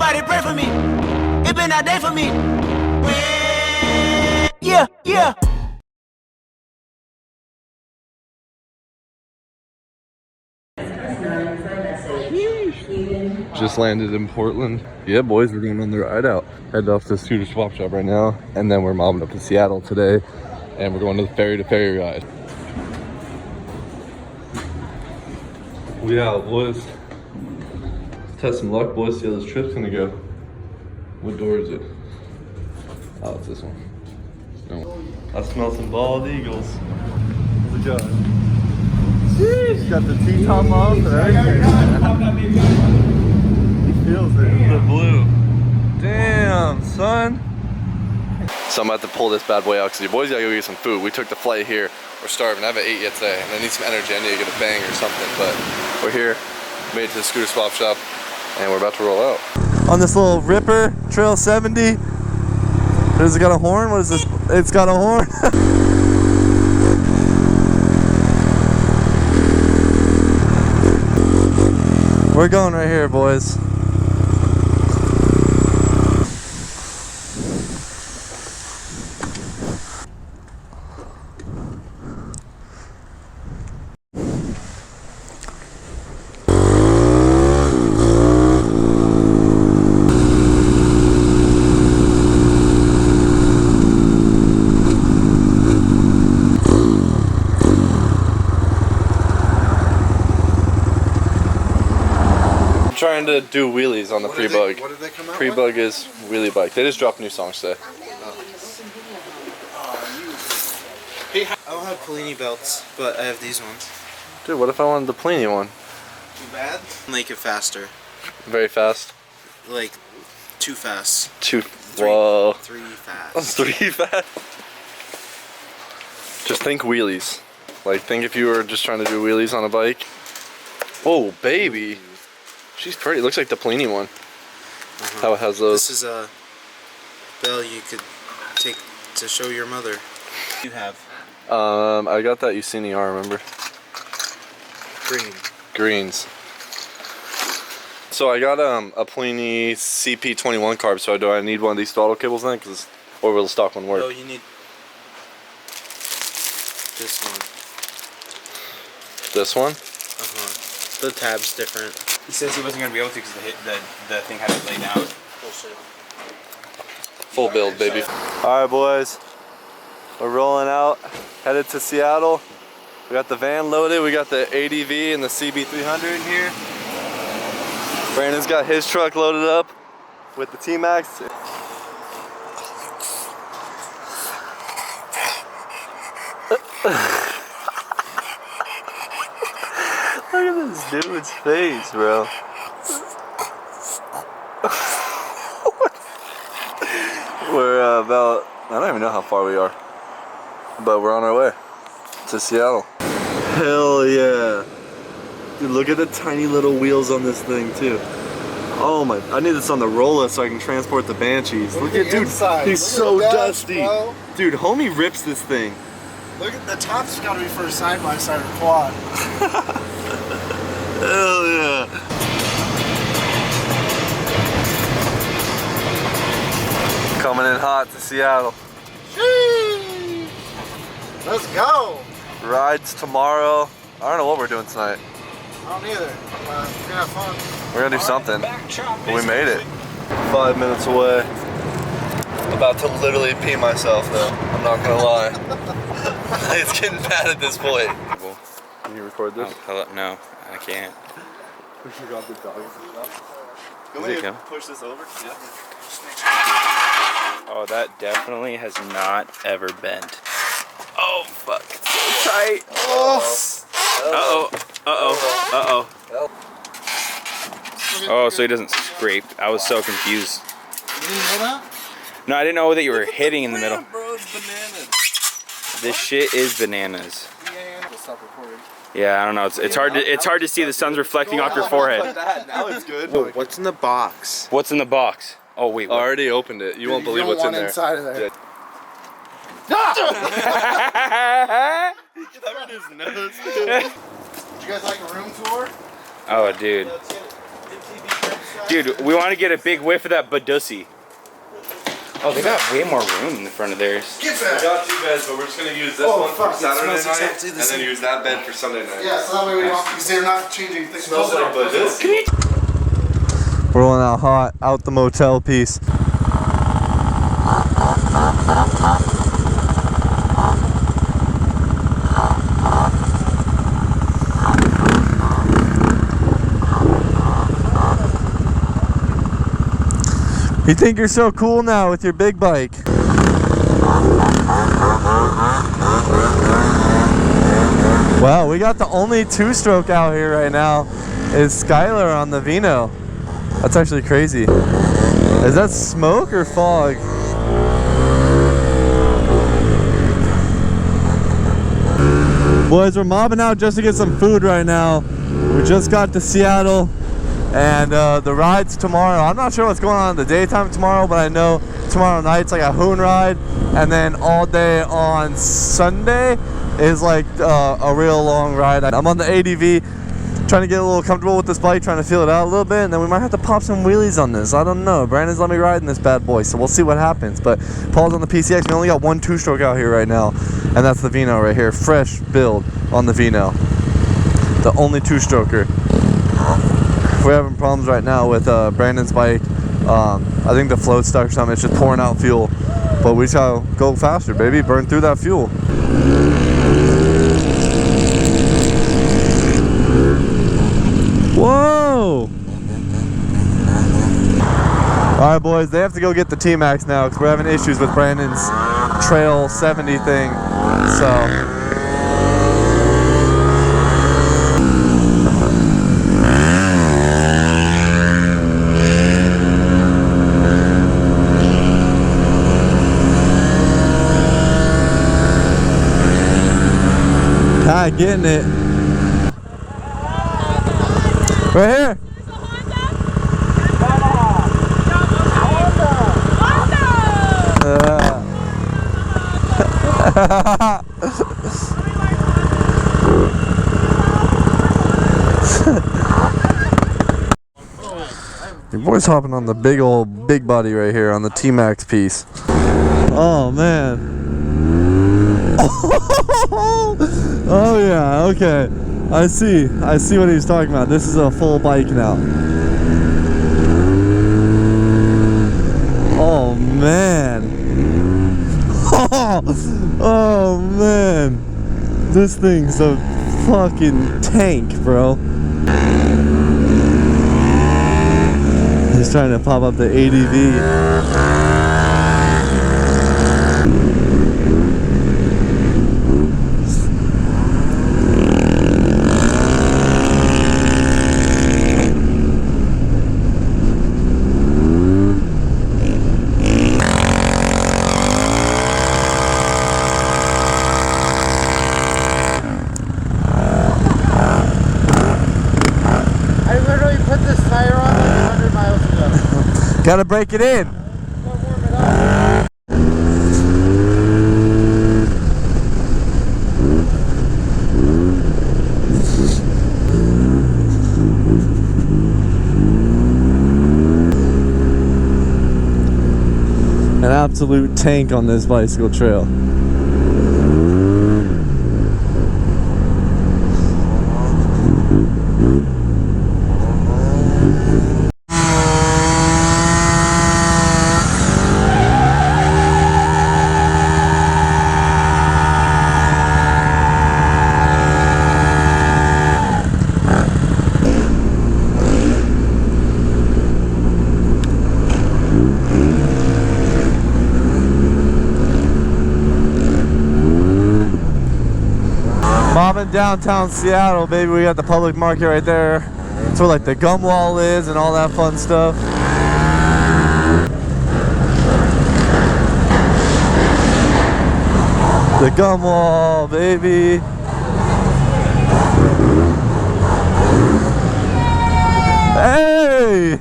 Somebody pray for me. It been that day for me. Yeah, yeah. Just landed in Portland. Yeah, boys, we're going on the ride out. Headed off to Scooterswapshop right now, and then we're mobbing up in Seattle today, and we're going to the Ferry ride. We out, boys. Let's test some luck, boys. See how this trip's gonna go. What door is it? Oh, it's this one. No. I smell some bald eagles. How's it going? Sheesh, got the T-top off and everything. He feels it. The blue. Damn, son. So I'm about to pull this bad boy out because your boys gotta go get some food. We took the flight here. We're starving. I haven't ate yet today, and I need some energy. I need to get a bang or something. But we're here, made it to the Scooter Swap Shop, and we're about to roll out. On this little Ripper Trail 70. Does it got a horn? What is this? It's got a horn. We're going right here, boys. Trying to do wheelies on the Prebug. What did they come out Prebug is wheelie bike. They just dropped new songs today. I don't have Polini belts, but I have these ones. Dude, what if I wanted the Pliny one? Too bad? Make it faster. Very fast. Like, too fast. Whoa. 3 fast. 3 fast. Just think wheelies. Like, think if you were just trying to do wheelies on a bike. Oh, baby. She's pretty. Looks like the Pliny one. How it has those. This is a bell you could take to show your mother. You have I got that UCNR, remember? Greens. So I got a Pliny CP21 carb. So do I need one of these throttle cables then? Or will the stock one work? No, you need this one. This one? The tab's different. He says he wasn't going to be able to because the thing had it laid down. Full build, baby. Alright, boys. We're rolling out. Headed to Seattle. We got the van loaded. We got the ADV and the CB300 in here. Brandon's got his truck loaded up with the T-Max. Look at this dude's face, bro. We're about, I don't even know how far we are, but we're on our way to Seattle. Hell yeah. Dude, look at the tiny little wheels on this thing too. Oh my, I need this on the roller so I can transport the Banshees. Look at, dude, he's so dusty. Bro. Dude, homie rips this thing. Look at the top's gotta be for a side-by-side or quad. Hell yeah. Coming in hot to Seattle. Sheesh. Let's go. Rides tomorrow. I don't know what we're doing tonight. I don't either. We're gonna have fun. We're gonna do something. But we made it. 5 minutes away. About to literally pee myself though. I'm not gonna lie. It's getting bad at this point. Can you record this? Oh, no, I can't. We forgot the dogs and stuff. Can we push this over? Yeah. Oh, that definitely has not ever bent. Oh, fuck. It's so tight. Oh. Uh-oh. Oh, so he doesn't scrape. I was so confused. You didn't know that? No, I didn't know that you were hitting in the middle. Bro, it's bananas. This shit is bananas. Yeah. Stop recording. Yeah, I don't know. It's hard to see the sun's reflecting off your forehead. Now it's good. Whoa, what's in the box? What's in the box? Oh wait. I already opened it. You won't believe what's in there. Inside of there. Yeah. He covered his nose. Did you guys like a room tour? Oh, dude. Dude, we want to get a big whiff of that Badussy. Oh, they got way more room in the front of theirs. We got 2 beds, but we're just gonna use this one for Saturday night, exactly and then use that bed for Sunday night. Yeah, so that way we don't, because they're not changing things. Smells like Badussy. Rolling out hot, out the motel piece. You think you're so cool now with your big bike? Wow, we got the only 2-stroke out here right now is Skylar on the Vino. That's actually crazy. Is that smoke or fog? Boys, we're mobbing out just to get some food right now. We just got to Seattle. And the ride's tomorrow. I'm not sure what's going on in the daytime tomorrow, but I know tomorrow night's like a hoon ride, and then all day on Sunday is like a real long ride. I'm on the ADV, trying to get a little comfortable with this bike, trying to feel it out a little bit, and then we might have to pop some wheelies on this. I don't know. Brandon's let me ride in this bad boy, so we'll see what happens. But Paul's on the PCX. We only got 1 2-stroke out here right now, and that's the Vino right here. Fresh build on the Vino. The only 2-stroker. We're having problems right now with Brandon's bike. I think the float's stuck or something. It's just pouring out fuel. But we just gotta go faster, baby. Burn through that fuel. Whoa! Alright, boys. They have to go get the T-Max now because we're having issues with Brandon's Trail 70 thing. So... getting it. Right here. Your boy's hopping on the big old big body right here on the T-Max piece. Oh man. Oh yeah, okay. I see what he's talking about. This is a full bike now. Oh man. Oh man. This thing's a fucking tank, bro. He's trying to pop up the ADV. Gotta break it in. An absolute tank on this bicycle trail. Mobbing downtown Seattle, baby. We got the public market right there. That's where like the gum wall is and all that fun stuff. The gum wall, baby. Hey!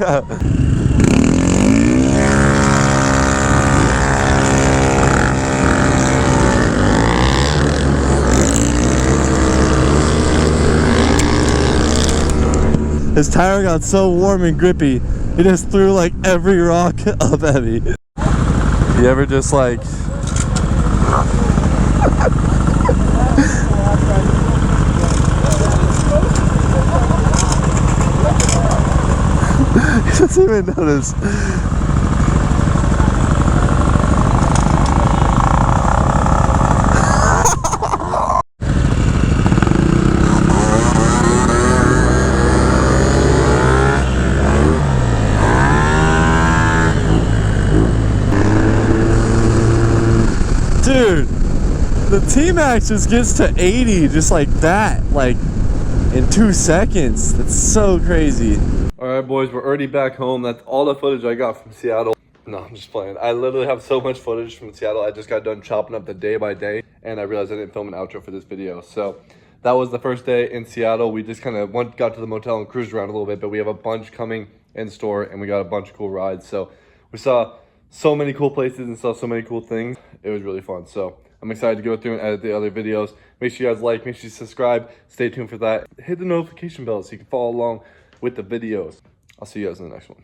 His tire got so warm and grippy He just threw like every rock up at me. You ever just like he doesn't even notice. Dude, the T-Max just gets to 80 just like that, like in 2 seconds. That's so crazy. All right, boys, we're already back home. That's all the footage I got from Seattle. No, I'm just playing. I literally have so much footage from Seattle. I just got done chopping up the day by day, and I realized I didn't film an outro for this video. So that was the first day in Seattle. We just kind of got to the motel and cruised around a little bit, but we have a bunch coming in store, and we got a bunch of cool rides. So we saw so many cool places and saw so many cool things. It was really fun. So I'm excited to go through and edit the other videos. Make sure you guys like, make sure you subscribe. Stay tuned for that. Hit the notification bell so you can follow along with the videos. I'll see you guys in the next one.